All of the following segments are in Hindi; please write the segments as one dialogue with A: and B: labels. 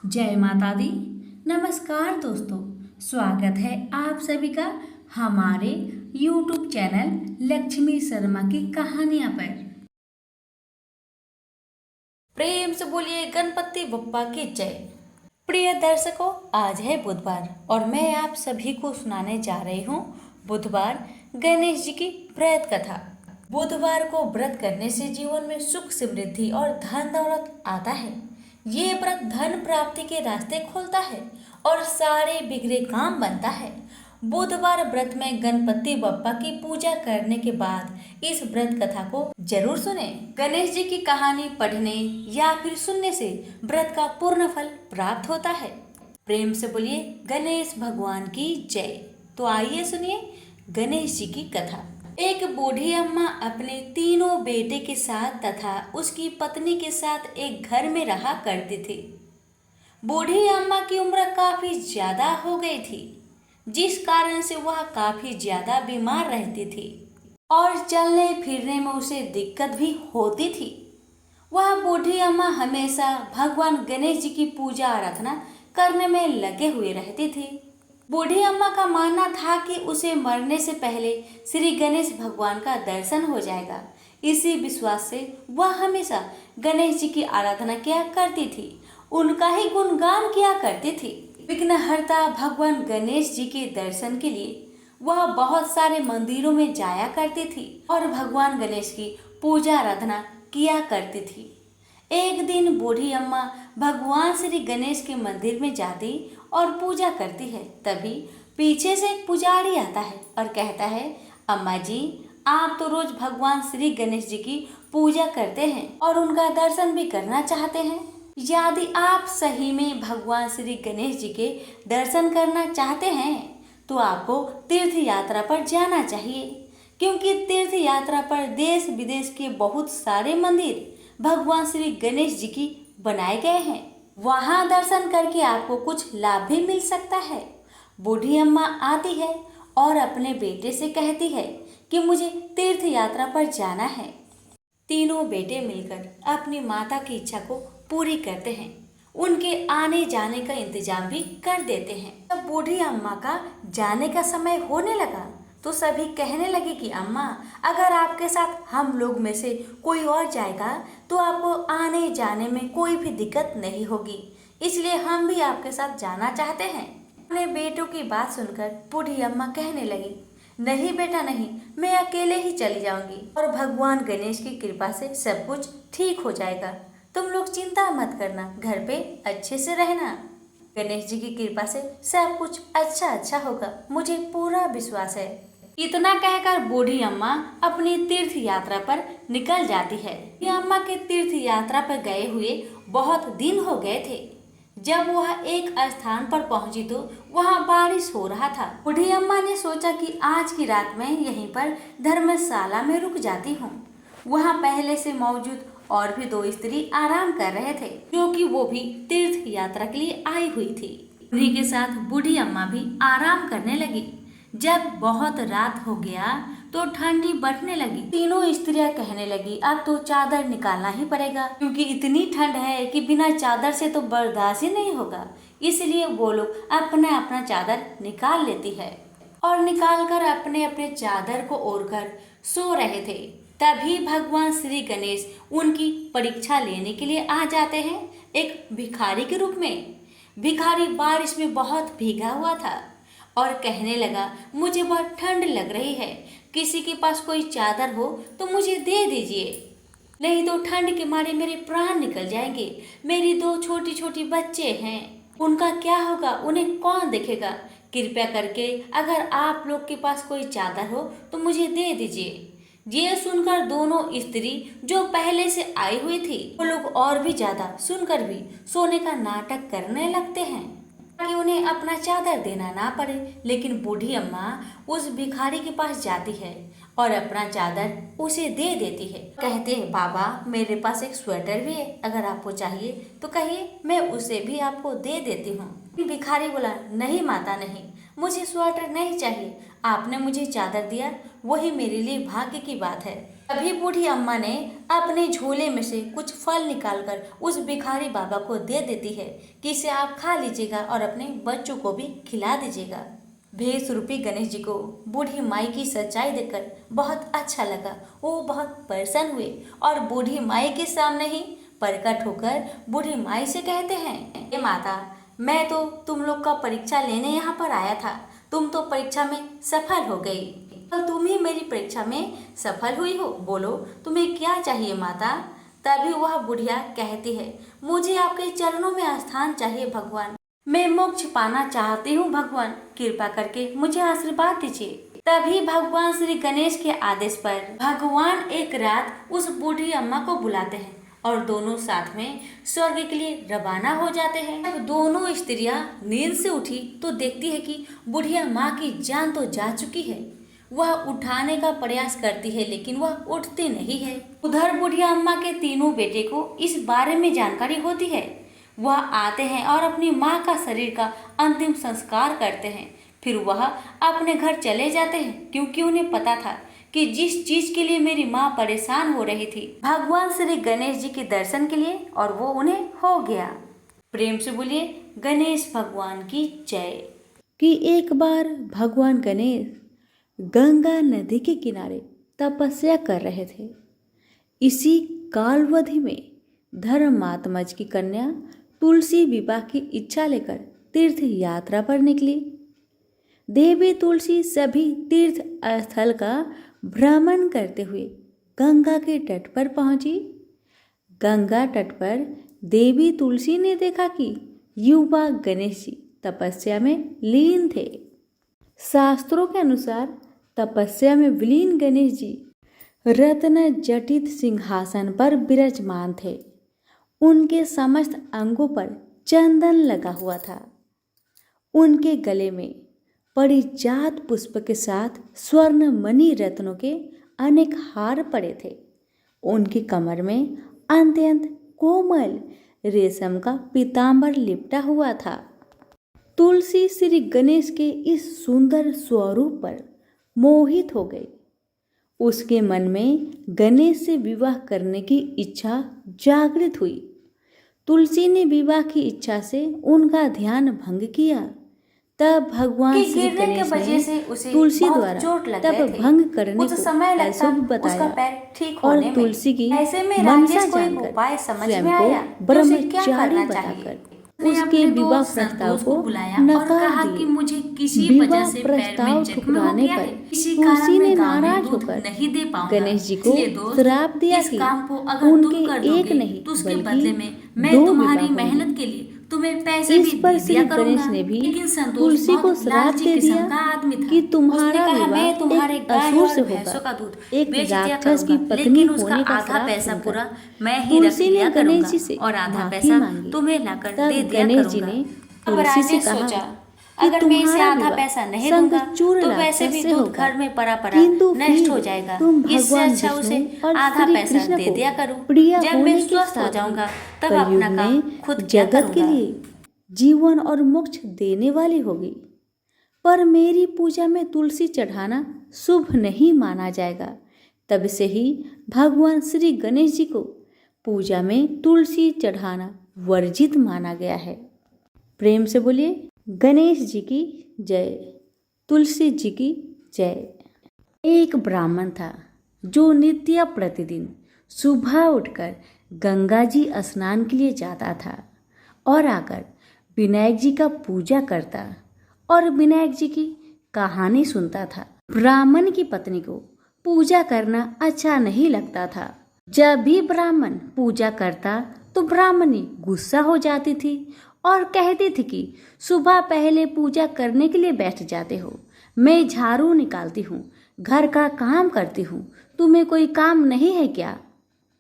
A: जय माता दी। नमस्कार दोस्तों, स्वागत है आप सभी का हमारे YouTube चैनल लक्ष्मी शर्मा की कहानियां पर। प्रेम से बोलिए गणपति बप्पा की जय। प्रिय दर्शकों, आज है बुधवार और मैं आप सभी को सुनाने जा रही हूँ बुधवार गणेश जी की व्रत कथा। बुधवार को व्रत करने से जीवन में सुख समृद्धि और धन दौलत आता है। ये व्रत धन प्राप्ति के रास्ते खोलता है और सारे बिगड़े काम बनता है। बुधवार व्रत में गणपति बप्पा की पूजा करने के बाद इस व्रत कथा को जरूर सुने। गणेश जी की कहानी पढ़ने या फिर सुनने से व्रत का पूर्ण फल प्राप्त होता है। प्रेम से बोलिए गणेश भगवान की जय। तो आइए सुनिए गणेश जी की कथा। एक बूढ़ी अम्मा अपने तीनों बेटे के साथ तथा उसकी पत्नी के साथ एक घर में रहा करती थी। बूढ़ी अम्मा की उम्र काफी ज्यादा हो गई थी, जिस कारण से वह काफी ज्यादा बीमार रहती थी और चलने फिरने में उसे दिक्कत भी होती थी। वह बूढ़ी अम्मा हमेशा भगवान गणेश जी की पूजा आराधना करने में लगे हुए रहती थी। बूढ़ी अम्मा का मानना था कि उसे मरने से पहले श्री गणेश भगवान का दर्शन हो जाएगा। इसी विश्वास से वह हमेशा गणेश जी की आराधना किया करती थी, उनका ही गुणगान किया करती थी। विघ्नहर्ता भगवान गणेश जी के दर्शन के लिए वह बहुत सारे मंदिरों में जाया करती थी और भगवान गणेश की पूजा आराधना किया करती थी। एक दिन बूढ़ी अम्मा भगवान श्री गणेश के मंदिर में जाती और पूजा करती है। तभी पीछे से एक पुजारी आता है और कहता है, अम्मा जी, आप तो रोज भगवान श्री गणेश जी की पूजा करते हैं और उनका दर्शन भी करना चाहते हैं। यदि आप सही में भगवान श्री गणेश जी के दर्शन करना चाहते हैं तो आपको तीर्थ यात्रा पर जाना चाहिए, क्योंकि तीर्थ यात्रा पर देश विदेश के बहुत सारे मंदिर भगवान श्री गणेश जी की बनाए गए हैं। वहां दर्शन करके आपको कुछ लाभ भी मिल सकता है। बूढ़ी अम्मा आती है और अपने बेटे से कहती है कि मुझे तीर्थ यात्रा पर जाना है। तीनों बेटे मिलकर अपनी माता की इच्छा को पूरी करते हैं, उनके आने जाने का इंतजाम भी कर देते हैं। जब बूढ़ी अम्मा का जाने का समय होने लगा तो सभी कहने लगे कि अम्मा, अगर आपके साथ हम लोग में से कोई और जाएगा तो आपको आने जाने में कोई भी दिक्कत नहीं होगी, इसलिए हम भी आपके साथ जाना चाहते हैं। अपने बेटों की बात सुनकर बूढ़ी अम्मा कहने लगी, नहीं बेटा नहीं, मैं अकेले ही चली जाऊंगी और भगवान गणेश की कृपा से सब कुछ ठीक हो जाएगा। तुम लोग चिंता मत करना, घर पे अच्छे से रहना। गणेश जी की कृपा से सब कुछ अच्छा होगा, मुझे पूरा विश्वास है। इतना कहकर बूढ़ी अम्मा अपनी तीर्थ यात्रा पर निकल जाती है। बूढ़ी अम्मा के तीर्थ यात्रा पर गए हुए बहुत दिन हो गए थे। जब वह एक स्थान पर पहुंची तो वहां बारिश हो रहा था। बूढ़ी अम्मा ने सोचा कि आज की रात मैं यहीं पर धर्मशाला में रुक जाती हूँ। वहां पहले से मौजूद और भी दो स्त्री आराम कर रहे थे, क्योंकि वो भी तीर्थ यात्रा के लिए आई हुई थी। उन्हीं के साथ बूढ़ी अम्मा भी आराम करने लगी। जब बहुत रात हो गया तो ठंडी बढ़ने लगी। तीनों स्त्रियां कहने लगी, अब तो चादर निकालना ही पड़ेगा, क्योंकि इतनी ठंड है कि बिना चादर से तो बर्दाश्त ही नहीं होगा। इसलिए वो लोग अपना अपना चादर निकाल लेती है और निकालकर अपने अपने चादर को ओढ़कर सो रहे थे। तभी भगवान श्री गणेश उनकी परीक्षा लेने के लिए आ जाते हैं, एक भिखारी के रूप में। भिखारी बारिश में बहुत भीगा हुआ था और कहने लगा, मुझे बहुत ठंड लग रही है, किसी के पास कोई चादर हो तो मुझे दे दीजिए, नहीं तो ठंड के मारे मेरे प्राण निकल जाएंगे। मेरी दो छोटी छोटी बच्चे हैं, उनका क्या होगा, उन्हें कौन देखेगा। कृपया करके अगर आप लोग के पास कोई चादर हो तो मुझे दे दीजिए। ये सुनकर दोनों स्त्री जो पहले से आई हुई थी वो लोग और भी ज्यादा सुनकर भी सोने का नाटक करने लगते हैं कि उन्हें अपना चादर देना ना पड़े। लेकिन बूढ़ी अम्मा उस भिखारी के पास जाती है और अपना चादर उसे दे देती है। कहते हैं, बाबा मेरे पास एक स्वेटर भी है, अगर आपको चाहिए तो कहिए, मैं उसे भी आपको दे देती हूँ। भिखारी बोला, नहीं माता नहीं, मुझे स्वेटर नहीं चाहिए, आपने मुझे चादर दिया वही मेरे लिए भाग्य की बात है। अभी बूढ़ी अम्मा ने अपने झोले में से कुछ फल निकालकर उस भिखारी बाबा को दे देती है कि इसे आप खा लीजिएगा और अपने बच्चों को भी खिला दीजिएगा। भेष रूपी गणेश जी को बूढ़ी माई की सच्चाई देखकर बहुत अच्छा लगा। वो बहुत प्रसन्न हुए और बूढ़ी माई के सामने ही प्रकट होकर बूढ़ी माई से कहते हैं, हे माता, मैं तो तुम लोग का परीक्षा लेने यहाँ पर आया था। तुम तो परीक्षा में सफल हो गई और तुम ही मेरी परीक्षा में सफल हुई हो। बोलो तुम्हें क्या चाहिए माता। तभी वह बुढ़िया कहती है, मुझे आपके चरणों में स्थान चाहिए भगवान। मैं मोक्ष पाना चाहती हूँ भगवान, कृपा करके मुझे आशीर्वाद दीजिए। तभी भगवान श्री गणेश के आदेश पर भगवान एक रात उस बूढ़ी अम्मा को बुलाते हैं और दोनों साथ में स्वर्ग के लिए रवाना हो जाते हैं। जब दोनों स्त्रियां नींद से उठी तो देखती है कि बुढ़िया माँ की जान तो जा चुकी है। वह उठाने का प्रयास करती है लेकिन वह उठती नहीं है। उधर बुढ़िया अम्मा के तीनों बेटे को इस बारे में जानकारी होती है। वह आते हैं और अपनी माँ का शरीर का अंतिम संस्कार करते हैं। फिर वह अपने घर चले जाते हैं क्योंकि उन्हें पता था कि जिस चीज के लिए मेरी माँ परेशान हो रही थी, भगवान श्री गणेश जी के दर्शन के लिए, और वो उन्हें हो गया। प्रेम से बोलिए गणेश भगवान की जय। कि एक बार भगवान गणेश गंगा नदी के किनारे तपस्या कर रहे थे। इसी कालावधि में धर्मात्मज की कन्या तुलसी विवाह की इच्छा लेकर तीर्थ यात्रा पर निकली। देवी तुलसी सभी तीर्थ स्थल का भ्रमण करते हुए गंगा के तट पर पहुंची। गंगा तट पर देवी तुलसी ने देखा कि युवा गणेश जी तपस्या में लीन थे। शास्त्रों के अनुसार तपस्या में विलीन गणेश जी रत्न जटित सिंहासन पर विराजमान थे। उनके समस्त अंगों पर चंदन लगा हुआ था। उनके गले में परिजात पुष्प के साथ स्वर्ण मणि रत्नों के अनेक हार पड़े थे। उनकी कमर में अत्यंत कोमल रेशम का पीतांबर लिपटा हुआ था। तुलसी श्री गणेश के इस सुंदर स्वरूप पर मोहित हो गई। उसके मन में गणेश से विवाह करने की इच्छा जागृत हुई। तुलसी ने विवाह की इच्छा से उनका ध्यान भंग किया। तब भगवान श्री गणेश ने तुलसी द्वारा तब भंग करने को अशुभ बताया और तुलसी की मनसा जानकर स्वयं को ब्रह्मचारी बताकर उसके विवाह प्रस्ताव को नकार दिए। विवाह प्रस्ताव ठुकराने पर तुलसी ने नाराज होकर गणेश जी को श्राप दिया कि उनके एक नहीं बल्कि दो विवाह मेहनत के लिए तुम्हें पैसे इस पर श्री गणेश ने भी तुलसी को श्राप दे दिया कि तुम्हारा विवाह एक असुर से होगा, एक राक्षस की पत्नी होने का श्राप पूरा मैं ही तुलसी ने गणेश जी से माफी मांगी। तब गणेश जी ने तुलसी से कहा अगर मैं इसे आधा पैसा नहीं दूंगा तो वैसे भी दूध घर में पड़ा पड़ा नष्ट हो जाएगा। इससे अच्छा उसे आधा पैसा दे दिया करूं। जब मैं स्वस्थ हो जाऊंगा तब अपना काम खुद जगत के लिए जीवन और मोक्ष देने वाली होगी। पर मेरी पूजा में तुलसी चढ़ाना शुभ नहीं माना जाएगा। तब से ही भगवान श्री गणेश जी को पूजा में तुलसी चढ़ाना वर्जित माना गया है। प्रेम से बोलिए गणेश जी की जय, तुलसी जी की जय। एक ब्राह्मण था जो नित्य प्रतिदिन सुबह उठकर गंगा जी स्नान के लिए जाता था और आकर विनायक जी का पूजा करता और विनायक जी की कहानी सुनता था। ब्राह्मण की पत्नी को पूजा करना अच्छा नहीं लगता था। जब भी ब्राह्मण पूजा करता तो ब्राह्मणी गुस्सा हो जाती थी और कहती थी कि सुबह पहले पूजा करने के लिए बैठ जाते हो, मैं झाड़ू निकालती हूँ, घर का काम करती हूँ, तुम्हें कोई काम नहीं है क्या?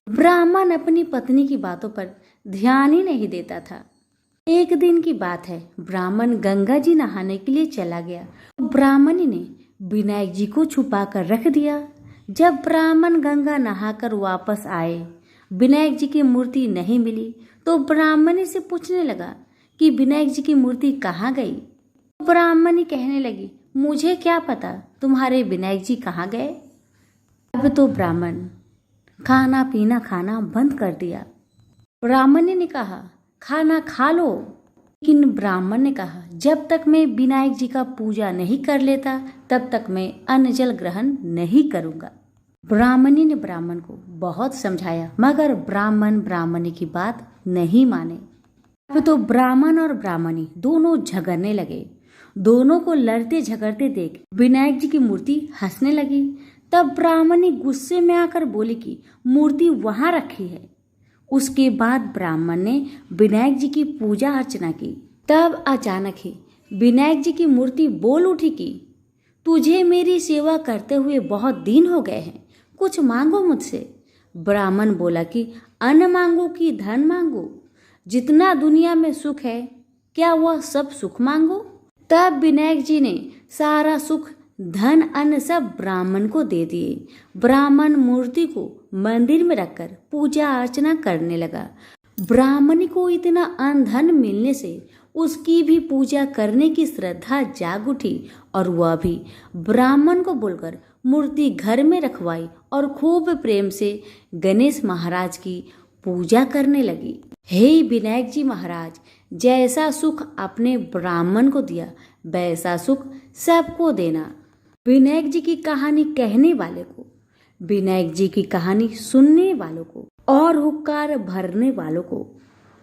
A: ब्राह्मण अपनी पत्नी की बातों पर ध्यान ही नहीं देता था। एक दिन की बात है, ब्राह्मण गंगा जी नहाने के लिए चला गया। ब्राह्मणी ने विनायक जी को छुपा कर रख दिया। जब ब्राह्मण गंगा नहाकर वापस आए, विनायक जी की मूर्ति नहीं मिली तो ब्राह्मणी से पूछने लगा कि विनायक जी की मूर्ति कहाँ गई। ब्राह्मणी कहने लगी, मुझे क्या पता तुम्हारे विनायक जी कहाँ गए। अब तो ब्राह्मण खाना पीना खाना बंद कर दिया। ब्राह्मण ने कहा, खाना खा लो। लेकिन ब्राह्मण ने कहा, जब तक मैं विनायक जी का पूजा नहीं कर लेता तब तक मैं अन्न जल ग्रहण नहीं करूंगा। ब्राह्मणी ने ब्राह्मण को बहुत समझाया, मगर ब्राह्मण ब्राह्मणी की बात नहीं माने। अब तो ब्राह्मण और ब्राह्मणी दोनों झगड़ने लगे। दोनों को लड़ते झगड़ते देख विनायक जी की मूर्ति हंसने लगी। तब ब्राह्मणी गुस्से में आकर बोली कि मूर्ति वहां रखी है। उसके बाद ब्राह्मण ने विनायक जी की पूजा अर्चना की। तब अचानक ही विनायक जी की मूर्ति बोल उठी कि तुझे मेरी सेवा करते हुए बहुत दिन हो गए हैं, कुछ मांगो मुझसे। ब्राह्मण बोला कि अन्न मांगो कि धन मांगो, जितना दुनिया में सुख है क्या वह सब सुख मांगो। तब विनायक जी ने सारा सुख धन अन्न सब ब्राह्मण को दे दिए। ब्राह्मण मूर्ति को मंदिर में रखकर पूजा अर्चना करने लगा। ब्राह्मण को इतना अन्न धन मिलने से उसकी भी पूजा करने की श्रद्धा जाग उठी और वह भी ब्राह्मण को बोलकर मूर्ति घर में रखवाई और खूब प्रेम से गणेश महाराज की पूजा करने लगी। हे विनायक जी महाराज, जैसा सुख आपने ब्राह्मण को दिया वैसा सुख सबको देना। विनायक जी की कहानी कहने वाले को, विनायक जी की कहानी सुनने वालों को और हुक्कार भरने वालों को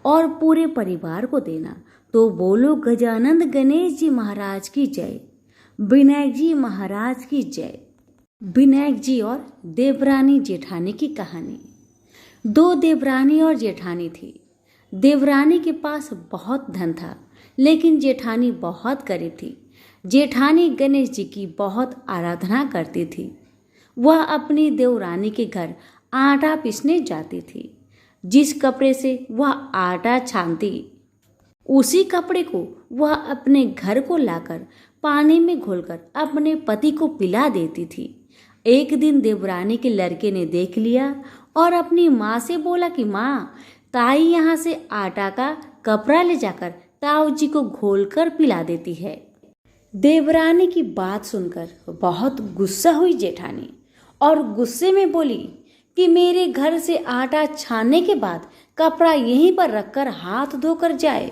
A: और पूरे परिवार को देना। तो बोलो गजानंद गणेश जी महाराज की जय, विनायक जी महाराज की जय। विनायक जी और देवरानी जेठानी की कहानी। दो देवरानी और जेठानी थी। देवरानी के पास बहुत धन था, लेकिन जेठानी बहुत गरीब थी। जेठानी गणेश जी की बहुत आराधना करती थी। वह अपनी देवरानी के घर आटा पीसने जाती थी। जिस कपड़े से वह आटा छानती, उसी कपड़े को वह अपने घर को लाकर पानी में घोलकर अपने पति को पिला देती थी। एक दिन देवरानी के लड़के ने देख लिया और अपनी माँ से बोला कि माँ, ताई यहाँ से आटा का कपड़ा ले जाकर ताऊ जी को घोलकर पिला देती है। देवरानी की बात सुनकर बहुत गुस्सा हुई जेठानी और गुस्से में बोली कि मेरे घर से आटा छानने के बाद कपड़ा यहीं पर रखकर हाथ धोकर जाए।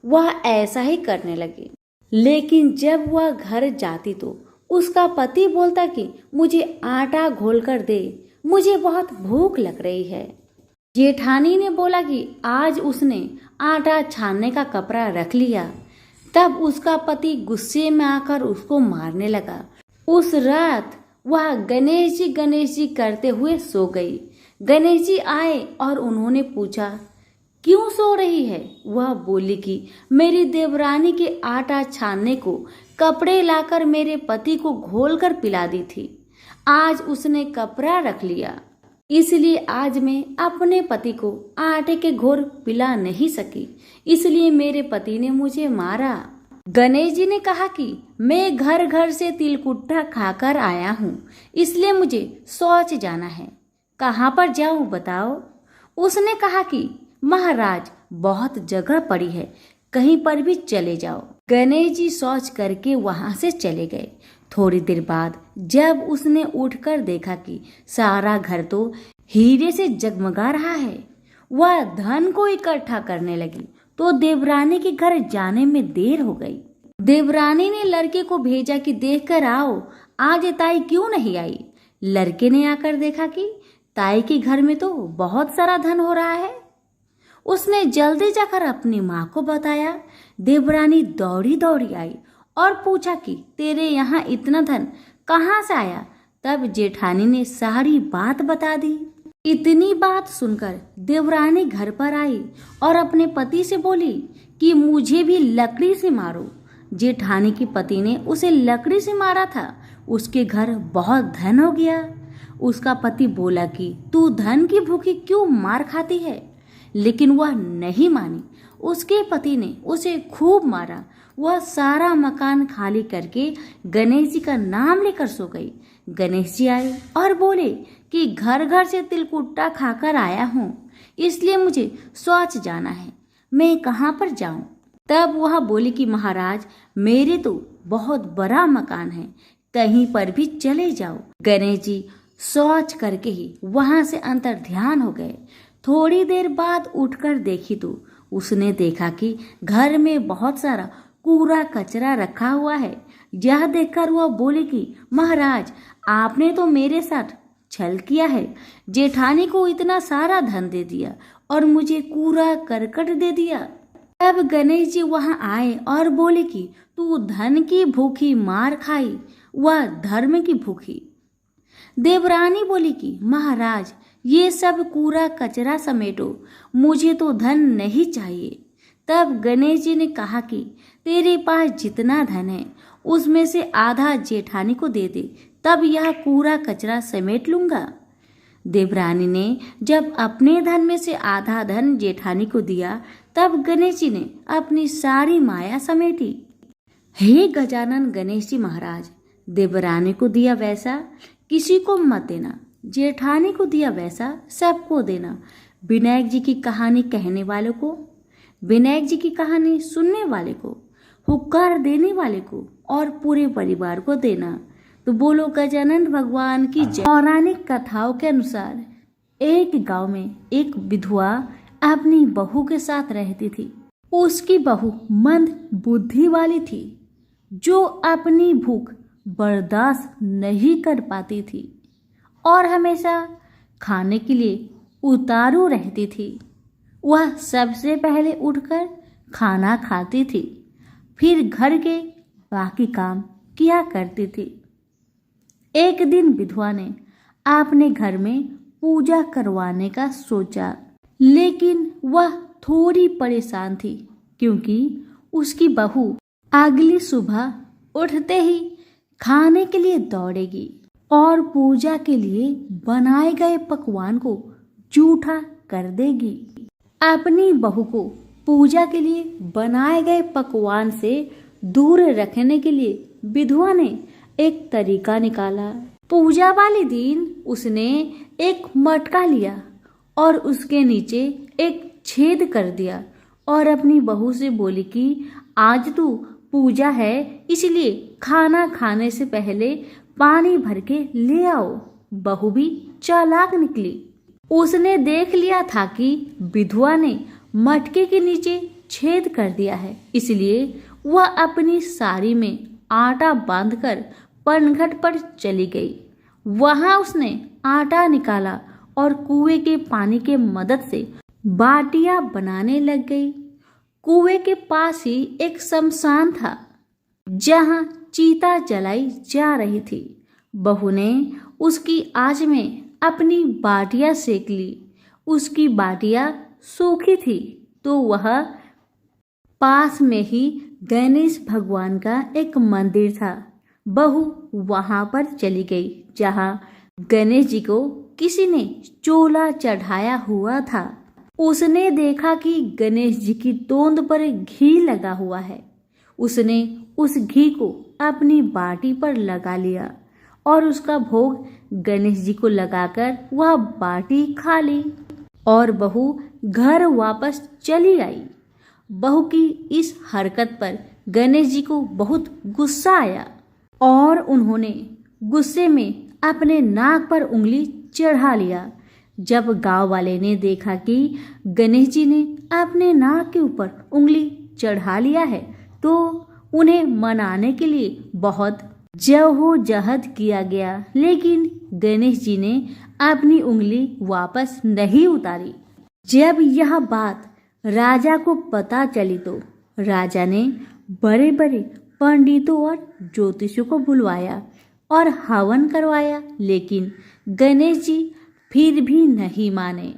A: वह ऐसा ही करने लगी। लेकिन जब वह घर जाती तो उसका पति बोलता कि मुझे आटा घोलकर दे, मुझे बहुत भूख लग रही है। जेठानी ने बोला कि आज उसने आटा छानने का कपड़ा रख लिया। तब उसका पति गुस्से में आकर उसको मारने लगा। उस रात वह गणेश जी करते हुए सो गई। गणेश जी आए और उन्होंने पूछा, क्यों सो रही है? वह बोली कि मेरी देवरानी के आटा छानने को कपड़े लाकर मेरे पति को घोलकर पिला दी थी। आज उसने कपड़ा रख लिया, इसलिए आज मैं अपने पति को आटे के घोर पिला नहीं सकी, इसलिए मेरे पति ने मुझे मारा। गणेश जी ने कहा कि मैं घर घर से तिलकुट्टा खाकर आया हूँ, इसलिए मुझे शौच जाना है। कहाँ पर जाऊँ बताओ? उसने कहा कि महाराज, बहुत जगह पड़ी है, कहीं पर भी चले जाओ। गणेश जी शौच करके वहां से चले गए। थोड़ी देर बाद जब उसने उठकर देखा कि सारा घर तो हीरे से जगमगा रहा है, वह धन को इकट्ठा करने लगी तो देवरानी के घर जाने में देर हो गई। देवरानी ने लड़के को भेजा कि देखकर आओ, आज ताई क्यों नहीं आई। लड़के ने आकर देखा कि ताई के घर में तो बहुत सारा धन हो रहा है। उसने जल्दी जाकर अपनी माँ को बताया। देवरानी दौड़ी दौड़ी आई और पूछा कि तेरे यहाँ इतना धन कहाँ से आया। तब जेठानी ने सारी बात बता दी। इतनी बात सुनकर देवरानी घर पर आई और अपने पति से बोली कि मुझे भी लकड़ी से मारो। जेठानी के पति ने उसे लकड़ी से मारा था। उसके घर बहुत धन हो गया। उसका पति बोला कि तू धन की भूखी क्यों मार खाती है, लेकिन वह नहीं मानी। उसके पति ने उसे खूब मारा। वह सारा मकान खाली करके गणेश जी का नाम लेकर सो गई। गणेश जी आए और बोले कि घर घर से तिलकुट्टा खाकर आया हूँ, इसलिए मुझे शौच जाना है, मैं कहाँ पर जाऊँ। तब वह बोली कि महाराज, मेरे तो बहुत बड़ा मकान है, कहीं पर भी चले जाओ। गणेश जी शौच करके ही वहां से अंतर ध्यान हो गए। थोड़ी देर बाद उठकर देखी तो उसने देखा कि घर में बहुत सारा कूड़ा कचरा रखा हुआ है। यह देखकर वह बोले कि महाराज, आपने तो मेरे साथ छल किया है। जेठानी को इतना सारा धन दे दिया और मुझे कूड़ा करकट दे दिया। तब गणेश जी वहां आए और बोले कि तू धन की भूखी मार खाई, वह धर्म की भूखी। देवरानी बोली कि महाराज, ये सब कूड़ा कचरा समेटो, मुझे तो धन नहीं चाहिए। तब गणेश जी ने कहा कि तेरे पास जितना धन है उसमें से आधा जेठानी को दे दे, तब यह कूड़ा कचरा समेट लूंगा। देवरानी ने जब अपने धन में से आधा धन जेठानी को दिया, तब गणेश जी ने अपनी सारी माया समेटी। हे गजानन गणेश जी महाराज, देवरानी को दिया वैसा किसी को मत देना, जेठानी को दिया वैसा सबको देना। विनायक जी की कहानी कहने वालों को, विनायक जी की कहानी सुनने वाले को, हुक्कार देने वाले को और पूरे परिवार को देना। तो बोलो गजानन भगवान की जय। पौराणिक कथाओं के अनुसार एक गांव में एक विधवा अपनी बहू के साथ रहती थी। उसकी बहू मंद बुद्धि वाली थी, जो अपनी भूख बर्दाश्त नहीं कर पाती थी और हमेशा खाने के लिए उतारू रहती थी। वह सबसे पहले उठकर खाना खाती थी, फिर घर के बाकी काम किया करती थी। एक दिन विधवा ने अपने घर में पूजा करवाने का सोचा, लेकिन वह थोड़ी परेशान थी क्योंकि उसकी बहू अगली सुबह उठते ही खाने के लिए दौड़ेगी और पूजा के लिए बनाए गए पकवान को जूठा कर देगी। अपनी बहू को पूजा के लिए बनाए गए पकवान से दूर रखने के लिए विधवा ने एक तरीका निकाला। पूजा वाले दिन उसने एक मटका लिया और उसके नीचे एक छेद कर दिया और अपनी बहू से बोली कि आज तू पूजा है, इसलिए खाना खाने से पहले पानी भर के ले आओ। बहू भी चालाक निकली। उसने देख लिया था कि विधवा ने मटके के नीचे छेद कर दिया है, इसलिए वह अपनी साड़ी में आटा बांधकर पनघट पर चली गई। वहां उसने आटा निकाला और कुएं के पानी के मदद से बाटियां बनाने लग गई। कुएं के पास ही एक शमशान था जहां चीता जलाई जा रही थी। बहू ने उसकी आंच में अपनी बाटियां सेक ली। उसकी बाटियां सूखी थी तो वह पास में ही गणेश भगवान का एक मंदिर था। बहू वहां पर चली गई जहां गणेश जी को किसी ने चोला चढ़ाया हुआ था। उसने देखा कि गणेश जी की तोंद पर घी लगा हुआ है। उसने उस घी को अपनी बाटी पर लगा लिया और उसका भोग गणेश जी को लगाकर वह बाटी खा ली और बहू घर वापस चली आई। बहू की इस हरकत पर गणेश जी को बहुत गुस्सा आया और उन्होंने गुस्से में अपने नाक पर उंगली चढ़ा लिया। जब गांव वाले ने देखा कि गणेश जी ने अपने नाक के ऊपर उंगली चढ़ा लिया है, तो उन्हें मनाने के लिए बहुत जद्दोजहद किया गया, लेकिन गणेश जी ने अपनी उंगली वापस नहीं उतारी। जब यह बात राजा को पता चली तो राजा ने बड़े बड़े पंडितों और ज्योतिषियों को बुलवाया और हवन करवाया, लेकिन गणेश जी फिर भी नहीं माने।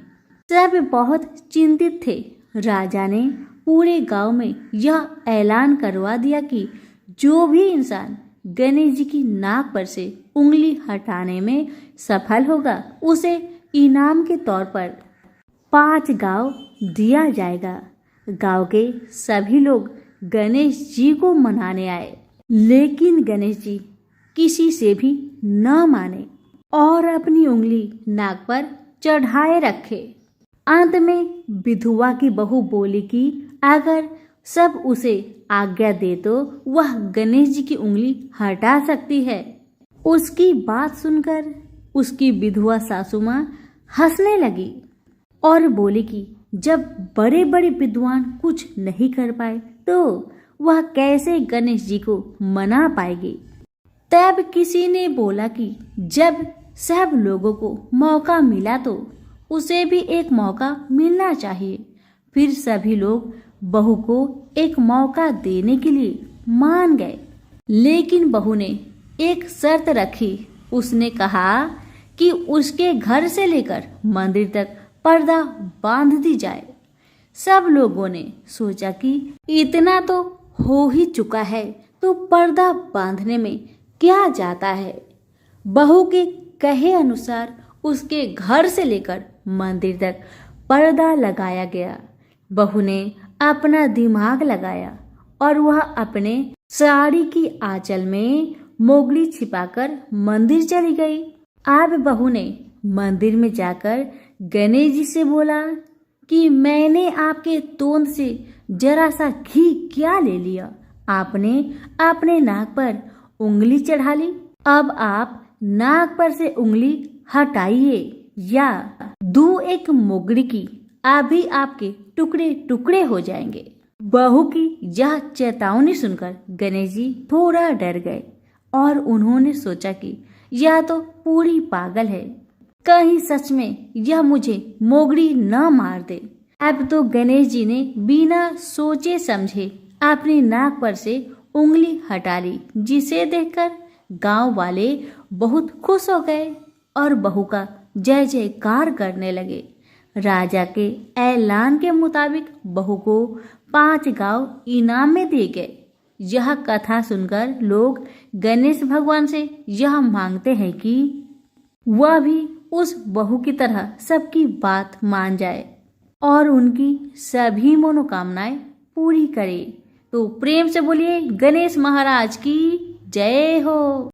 A: सब बहुत चिंतित थे। राजा ने पूरे गांव में यह ऐलान करवा दिया कि जो भी इंसान गणेश जी की नाक पर से उंगली हटाने में सफल होगा, उसे इनाम के तौर पर 5 गांव दिया जाएगा। गांव के सभी लोग गणेश जी को मनाने आए, लेकिन गणेश जी किसी से भी न माने और अपनी उंगली नाक पर चढ़ाए रखे। अंत में विधवा की बहू बोली कि अगर सब उसे आज्ञा दे तो वह गणेश जी की उंगली हटा सकती है। उसकी बात सुनकर उसकी विधवा सासू माँ हंसने लगी और बोली कि जब बड़े बड़े विद्वान कुछ नहीं कर पाए तो वह कैसे गणेश जी को मना पाएगी। तब किसी ने बोला कि जब सब लोगों को मौका मिला तो उसे भी एक मौका मिलना चाहिए। फिर सभी लोग बहू को एक मौका देने के लिए मान गए, लेकिन बहू ने एक शर्त रखी। उसने कहा कि उसके घर से लेकर मंदिर तक पर्दा बांध दी जाए। सब लोगों ने सोचा कि इतना तो हो ही चुका है तो पर्दा बांधने में क्या जाता है। बहू के कहे अनुसार उसके घर से लेकर मंदिर तक पर्दा लगाया गया। बहू ने अपना दिमाग लगाया और वह अपने साड़ी की आंचल में मोगली छिपाकर मंदिर चली गई। अब बहू ने मंदिर में जाकर गणेश जी से बोला कि मैंने आपके तोंद से जरा सा घी क्या ले लिया, आपने अपने नाक पर उंगली चढ़ा ली। अब आप नाक पर से उंगली हटाइए या दूं एक मोगड़ी की, अभी आपके टुकड़े टुकड़े हो जाएंगे। बहू की यह चेतावनी सुनकर गणेश जी थोड़ा डर गए और उन्होंने सोचा कि यह तो पूरी पागल है, कहीं सच में यह मुझे मोगड़ी न मार दे। अब तो गणेश जी ने बिना सोचे समझे अपनी नाक पर से उंगली हटा ली, जिसे देखकर गांव वाले बहुत खुश हो गए और बहू का जय जयकार करने लगे। राजा के ऐलान के मुताबिक बहू को 5 गांव इनाम में दिए गए। यह कथा सुनकर लोग गणेश भगवान से यह मांगते हैं कि वह भी उस बहू की तरह सबकी बात मान जाए और उनकी सभी मनोकामनाएं पूरी करे। तो प्रेम से बोलिए गणेश महाराज की जय हो।